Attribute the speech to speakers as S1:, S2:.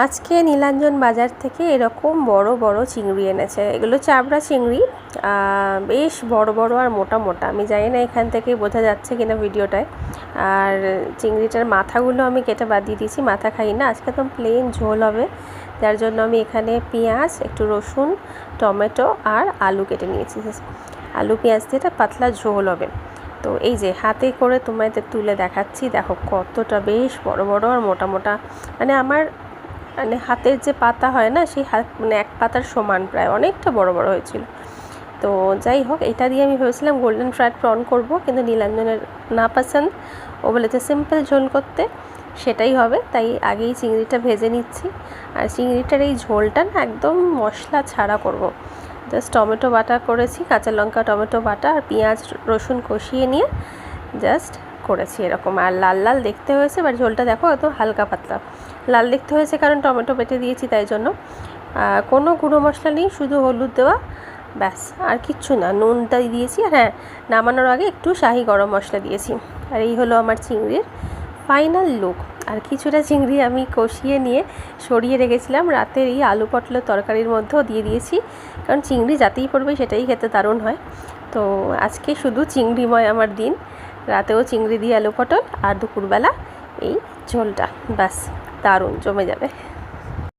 S1: আজকে নীলাঞ্জন বাজার থেকে এরকম বড় বড় চিংড়ি এনেছে। এগুলো চাবড়া চিংড়ি, বেশ বড় বড় আর মোটা মোটা। আমি জানি না এখান থেকে বোঝা যাচ্ছে কিনা ভিডিওটায়। আর চিংড়িটার মাথাগুলো আমি কেটে বাদ দিয়ে দিয়েছি, মাথা খাই না। আজকে তো প্লেন ঝোল হবে, যার জন্য আমি এখানে পেঁয়াজ, একটু রসুন, টমেটো আর আলু কেটে নিয়েছি। আলু পেঁয়াজ দিয়ে এটা পাতলা ঝোল হবে। তো এই যে হাতে করে তোমাদের তুলে দেখাচ্ছি, দেখো কতটা বেশ বড় বড় আর মোটা মোটা। আমার হাতের যে পাতা হয় না, সেই হাত এক পাতার সমান, প্রায় অনেকটা বড় বড় হয়েছিল। তো যাই হোক, এটা দিয়ে আমি ভেবেছিলাম গোল্ডেন ফ্রাইড প্রন করব, কিন্তু নীলাঞ্জনের না পছন্দ। ও বলেছে সিম্পল ঝোল করতে, সেটাই হবে। তাই আগেই চিংড়িটা ভেজে নিচ্ছি। আর চিংড়িটার এই ঝোলটা না একদম মশলা ছাড়া করব। জাস্ট টমেটো বাটা করেছি, কাঁচা লঙ্কা টমেটো বাটা আর পেঁয়াজ রসুন কষিয়ে নিয়ে জাস্ট করেছি এরকম। আর লাল লাল দেখতে হয়েছে। এবার ঝোলটা দেখো, এত হালকা পাতলা লাল দেখতে হয়েছে, কারণ টমেটো বেটে দিয়েছি তাই জন্য। কোনো গুঁড়ো মশলা নেই, শুধু হলুদ দেওয়া, ব্যাস, আর কিচ্ছু না। নুনটা দিয়েছি, আর হ্যাঁ, নামানোর আগে একটু শাহি গরম মশলা দিয়েছি। আর এই হলো আমার চিংড়ির ফাইনাল লুক। আর কিছুটা চিংড়ি আমি কষিয়ে নিয়ে সরিয়ে রেখেছিলাম, রাতের এই আলু পটলের তরকারির মধ্যেও দিয়ে দিয়েছি, কারণ চিংড়ি যাতেই পড়বে সেটাই খেতে দারুণ হয়। তো আজকে শুধু চিংড়িময় আমার দিন। রাতেও চিংড়ি দিয়ে আলু পটল, আর দুপুরবেলা এই ঝোলটা, ব্যাস দারুণ জমে যাবে।